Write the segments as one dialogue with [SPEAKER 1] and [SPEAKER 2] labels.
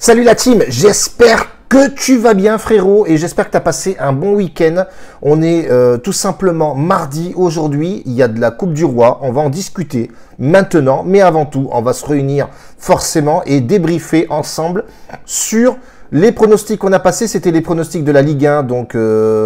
[SPEAKER 1] Salut la team, j'espère que tu vas bien frérot et j'espère que tu as passé un bon week-end. On est tout simplement mardi aujourd'hui, il y a de la Coupe du Roi, on va en discuter maintenant, mais avant tout, on va se réunir forcément et débriefer ensemble sur les pronostics qu'on a passés. C'était les pronostics de la Ligue 1, donc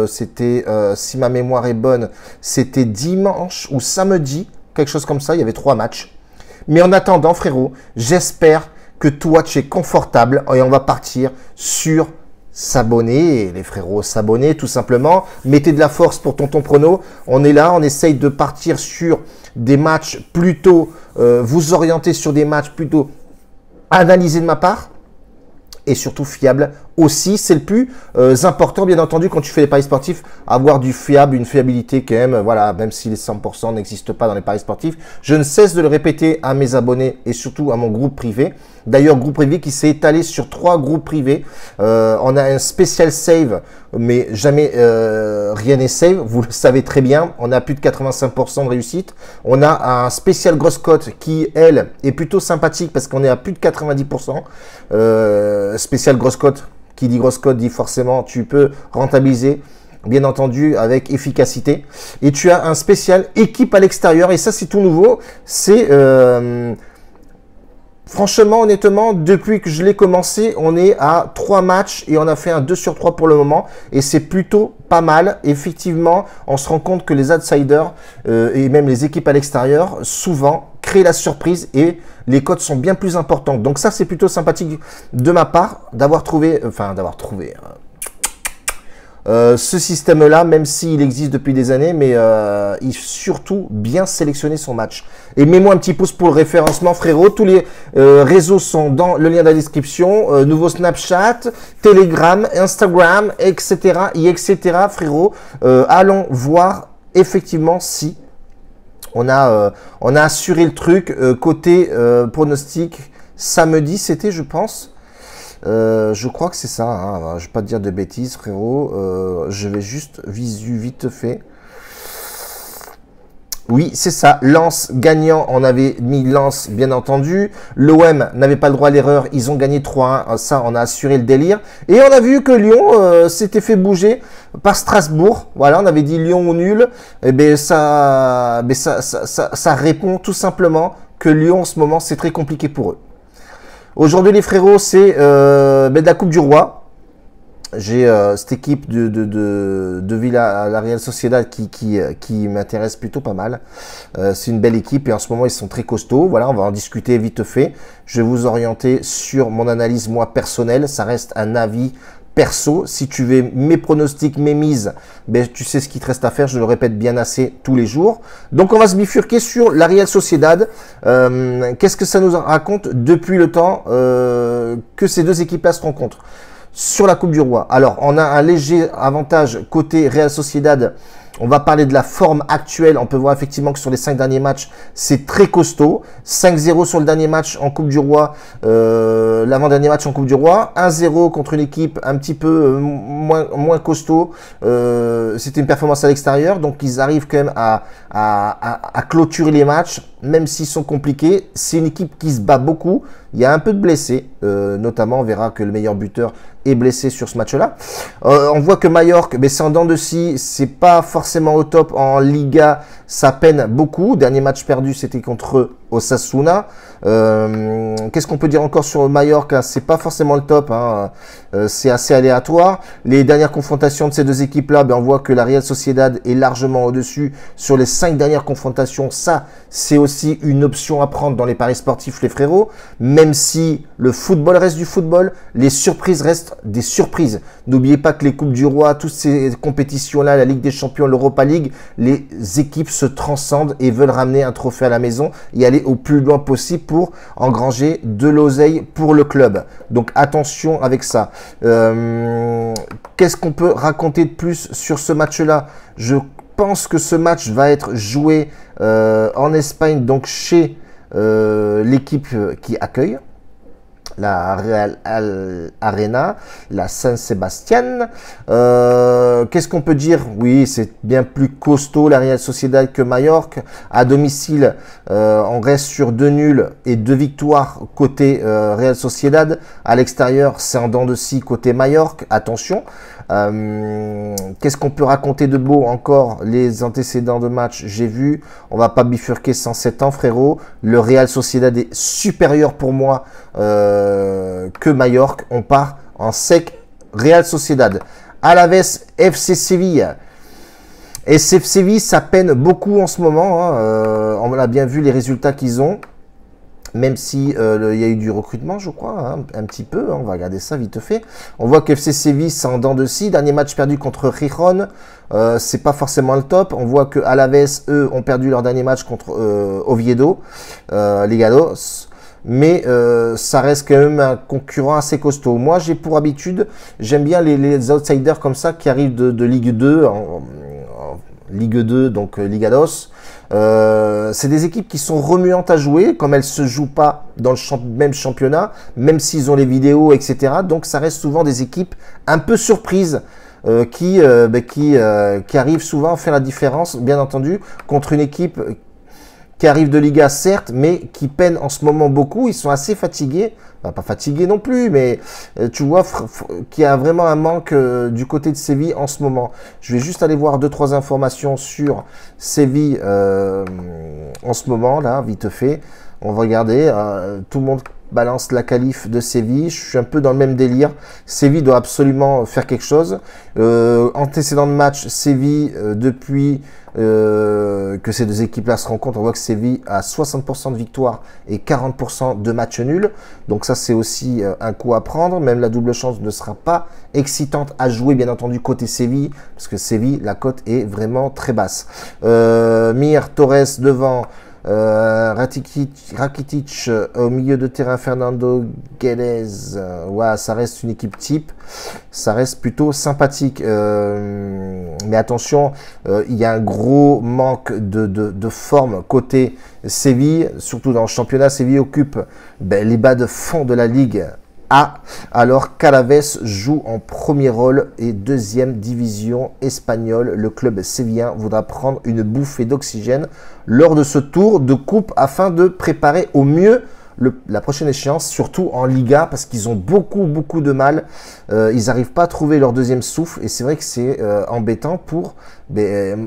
[SPEAKER 1] c'était, si ma mémoire est bonne, c'était dimanche ou samedi, quelque chose comme ça, il y avait 3 matchs. Mais en attendant frérot, j'espère que toi tu es confortable et on va partir sur s'abonner, les frérots, s'abonner tout simplement. Mettez de la force pour tonton prono. On est là, on essaye de partir sur des matchs plutôt, vous orienter sur des matchs plutôt analysés de ma part et surtout fiables aussi. C'est le plus important bien entendu quand tu fais les paris sportifs, avoir du fiable, une fiabilité quand même, voilà, même si les 100% n'existent pas dans les paris sportifs. Je ne cesse de le répéter à mes abonnés et surtout à mon groupe privé. D'ailleurs, groupe privé qui s'est étalé sur 3 groupes privés. On a un spécial save, mais jamais rien n'est save. Vous le savez très bien. On a plus de 85% de réussite. On a un spécial grosse cote qui, elle, est plutôt sympathique parce qu'on est à plus de 90%. Spécial grosse cote, qui dit grosse cote dit forcément tu peux rentabiliser, bien entendu, avec efficacité. Et tu as un spécial équipe à l'extérieur. Et ça, c'est tout nouveau. C'est... franchement, honnêtement, depuis que je l'ai commencé, on est à 3 matchs et on a fait un 2 sur 3 pour le moment. Et c'est plutôt pas mal. Effectivement, on se rend compte que les outsiders et même les équipes à l'extérieur, souvent, créent la surprise et les cotes sont bien plus importantes. Donc ça, c'est plutôt sympathique de ma part d'avoir trouvé, ce système-là, même s'il existe depuis des années, mais il surtout bien sélectionner son match. Et mets-moi un petit pouce pour le référencement, frérot. Tous les réseaux sont dans le lien de la description. Nouveau Snapchat, Telegram, Instagram, etc., frérot. Allons voir effectivement si on a assuré le truc. Côté pronostic, samedi, c'était, je pense. Je crois que c'est ça, hein. Je vais pas te dire de bêtises frérot, je vais juste vite fait. Oui, c'est ça, Lens gagnant, on avait mis Lens bien entendu. L'OM n'avait pas le droit à l'erreur, ils ont gagné 3-1, ça on a assuré le délire. Et on a vu que Lyon s'était fait bouger par Strasbourg, voilà, on avait dit Lyon ou nul. Et bien ça répond tout simplement que Lyon en ce moment c'est très compliqué pour eux. Aujourd'hui les frérots, c'est de la Coupe du Roi. J'ai cette équipe de Villa, la Real Sociedad qui m'intéresse plutôt pas mal. C'est une belle équipe et en ce moment ils sont très costauds. Voilà, on va en discuter vite fait. Je vais vous orienter sur mon analyse moi personnelle. Ça reste un avis perso. Si tu veux mes pronostics, mes mises, ben, tu sais ce qu'il te reste à faire. Je le répète bien assez tous les jours. Donc on va se bifurquer sur la Real Sociedad. Qu'est-ce que ça nous raconte depuis le temps que ces deux équipes-là se rencontrent sur la Coupe du Roi? Alors, on a un léger avantage côté Real Sociedad. On va parler de la forme actuelle. On peut voir effectivement que sur les 5 derniers matchs, c'est très costaud. 5-0 sur le dernier match en Coupe du Roi, l'avant-dernier match en Coupe du Roi. 1-0 contre une équipe un petit peu moins costaud. C'était une performance à l'extérieur. Donc, ils arrivent quand même à clôturer les matchs, même s'ils sont compliqués. C'est une équipe qui se bat beaucoup. Il y a un peu de blessés, notamment on verra que le meilleur buteur est blessé sur ce match-là. On voit que Mallorca, c'est en dents de scie, c'est pas forcément au top en Liga, ça peine beaucoup. Dernier match perdu, c'était contre Osasuna. Qu'est-ce qu'on peut dire encore sur Mallorca? C'est pas forcément le top, hein. C'est assez aléatoire. Les dernières confrontations de ces deux équipes-là, on voit que la Real Sociedad est largement au-dessus sur les 5 dernières confrontations. Ça, c'est aussi une option à prendre dans les paris sportifs, les frérots. Même si le football reste du football, les surprises restent des surprises. N'oubliez pas que les Coupes du Roi, toutes ces compétitions-là, la Ligue des Champions, l'Europa League, les équipes se transcendent et veulent ramener un trophée à la maison et aller au plus loin possible pour engranger de l'oseille pour le club. Donc attention avec ça. Qu'est-ce qu'on peut raconter de plus sur ce match-là? Je pense que ce match va être joué en Espagne, donc chez l'équipe qui accueille. la Real Arena, la San Sebastián. Qu'est-ce qu'on peut dire? Oui, c'est bien plus costaud la Real Sociedad que Majorque. À domicile, on reste sur 2 nuls et 2 victoires côté Real Sociedad. À l'extérieur, c'est en dents de scie côté Majorque. Attention. Qu'est-ce qu'on peut raconter de beau encore? Les antécédents de match, j'ai vu. On va pas bifurquer 107 ans, frérot. Le Real Sociedad est supérieur pour moi que Majorque. On part en sec. Real Sociedad. Alaves, FC Séville. SF Séville, ça peine beaucoup en ce moment. Hein. On a bien vu les résultats qu'ils ont. Même si il y a eu du recrutement, je crois, hein, un petit peu. Hein, on va regarder ça vite fait. On voit que FC Séville, c'est en dents de scie. Dernier match perdu contre Gijón. C'est pas forcément le top. On voit que Alaves, eux, ont perdu leur dernier match contre Oviedo, Ligados. Mais ça reste quand même un concurrent assez costaud. Moi, j'ai pour habitude, j'aime bien les outsiders comme ça qui arrivent de Ligue 2, en Ligue 2, donc Ligados. C'est des équipes qui sont remuantes à jouer, comme elles ne se jouent pas dans le même championnat, même s'ils ont les vidéos, etc. Donc ça reste souvent des équipes un peu surprises qui arrivent souvent à faire la différence, bien entendu, contre une équipe qui arrive de Liga, certes, mais qui peine en ce moment beaucoup. Ils sont assez fatigués. Enfin, pas fatigués non plus, mais tu vois qu'il y a vraiment un manque du côté de Séville en ce moment. Je vais juste aller voir 2-3 informations sur Séville en ce moment, là, vite fait. On va regarder. Tout le monde balance la qualif de Séville. Je suis un peu dans le même délire. Séville doit absolument faire quelque chose. Antécédent de match, Séville, depuis que ces deux équipes-là se rencontrent, on voit que Séville a 60% de victoires et 40% de matchs nuls. Donc ça, c'est aussi un coup à prendre. Même la double chance ne sera pas excitante à jouer, bien entendu, côté Séville, parce que Séville, la cote est vraiment très basse. Mir, Torres devant. Rakitic au milieu de terrain, Fernando Guedes, ouais, ça reste une équipe type, ça reste plutôt sympathique, mais attention, il y a un gros manque de forme côté Séville, surtout dans le championnat. Séville occupe les bas de fond de la Ligue A, alors qu'Alaves joue en premier rôle et deuxième division espagnole. Le club sévilien voudra prendre une bouffée d'oxygène lors de ce tour de coupe afin de préparer au mieux la prochaine échéance, surtout en Liga, parce qu'ils ont beaucoup de mal. Ils n'arrivent pas à trouver leur deuxième souffle et c'est vrai que c'est embêtant pour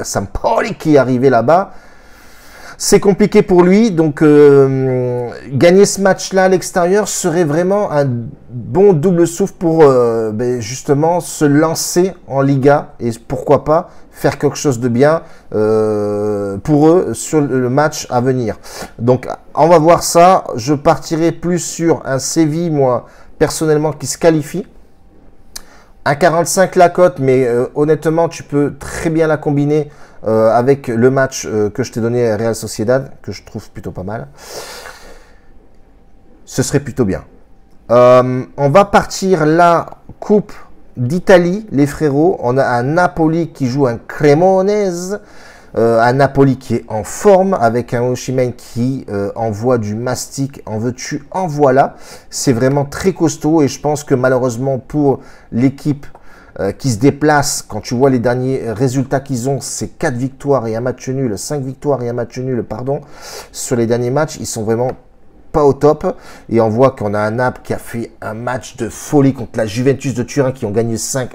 [SPEAKER 1] Sampaoli qui est arrivé là-bas. C'est compliqué pour lui, donc gagner ce match-là à l'extérieur serait vraiment un bon double souffle pour justement se lancer en Liga et pourquoi pas faire quelque chose de bien pour eux sur le match à venir. Donc on va voir ça. Je partirai plus sur un Séville, moi, personnellement, qui se qualifie. 1,45 la cote, mais honnêtement, tu peux très bien la combiner avec le match que je t'ai donné à Real Sociedad, que je trouve plutôt pas mal. Ce serait plutôt bien. On va partir la Coupe d'Italie, les frérots. On a un Napoli qui joue un Cremonese. Un Napoli qui est en forme, avec un Osimhen qui envoie du mastic, en veux-tu, en voilà. C'est vraiment très costaud et je pense que malheureusement pour l'équipe qui se déplace, quand tu vois les derniers résultats qu'ils ont, c'est 4 victoires et un match nul, 5 victoires et un match nul, pardon, sur les derniers matchs, ils sont vraiment pas au top. Et on voit qu'on a un Naples qui a fait un match de folie contre la Juventus de Turin qui ont gagné 5-1.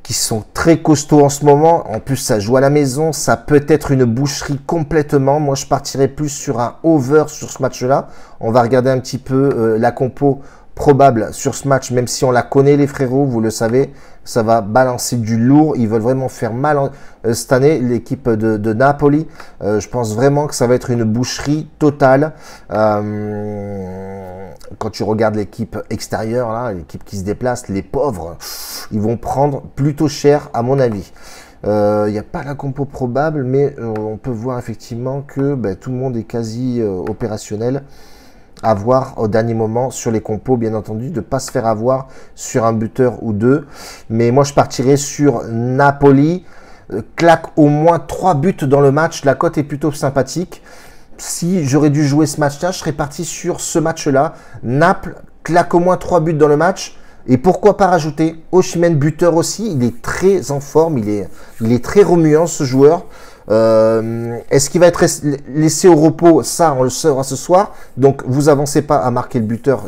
[SPEAKER 1] Qui sont très costauds en ce moment. En plus, ça joue à la maison. Ça peut être une boucherie complètement. Moi, je partirais plus sur un over sur ce match-là. On va regarder un petit peu la compo probable sur ce match, même si on la connaît, les frérots, vous le savez. Ça va balancer du lourd. Ils veulent vraiment faire mal cette année, l'équipe de Napoli. Je pense vraiment que ça va être une boucherie totale. Quand tu regardes l'équipe extérieure, là, l'équipe qui se déplace, les pauvres, ils vont prendre plutôt cher à mon avis. Il n'y a pas la compo probable, mais on peut voir effectivement que tout le monde est quasi opérationnel. À voir au dernier moment sur les compos, bien entendu, de ne pas se faire avoir sur un buteur ou deux. Mais moi, je partirais sur Napoli. Claque au moins 3 buts dans le match. La cote est plutôt sympathique. si j'aurais dû jouer ce match-là, je serais parti sur ce match-là. Naples claque au moins 3 buts dans le match. Et pourquoi pas rajouter Osimhen buteur aussi. Il est très en forme, il est très remuant ce joueur. Est-ce qu'il va être laissé au repos? Ça, on le saura ce soir. Donc, vous avancez pas à marquer le buteur,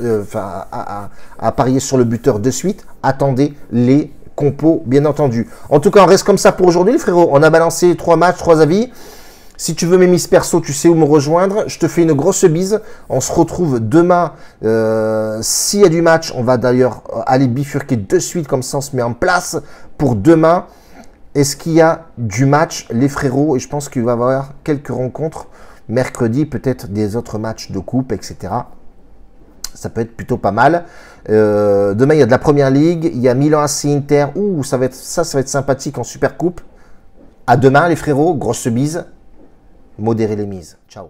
[SPEAKER 1] à parier sur le buteur de suite. Attendez les compos, bien entendu. En tout cas, on reste comme ça pour aujourd'hui, les frérots. On a balancé 3 matchs, 3 avis. Si tu veux mes miss perso, tu sais où me rejoindre. Je te fais une grosse bise. On se retrouve demain. S'il y a du match, on va d'ailleurs aller bifurquer de suite. Comme ça, on se met en place pour demain. Est-ce qu'il y a du match, les frérots? Et je pense qu'il va y avoir quelques rencontres. Mercredi, peut-être des autres matchs de coupe, etc. Ça peut être plutôt pas mal. Demain, il y a de la Première Ligue. Il y a Milan AC Inter. Ouh, ça va être sympathique en Super Coupe. À demain, les frérots. Grosse bise. Modérez les mises. Ciao.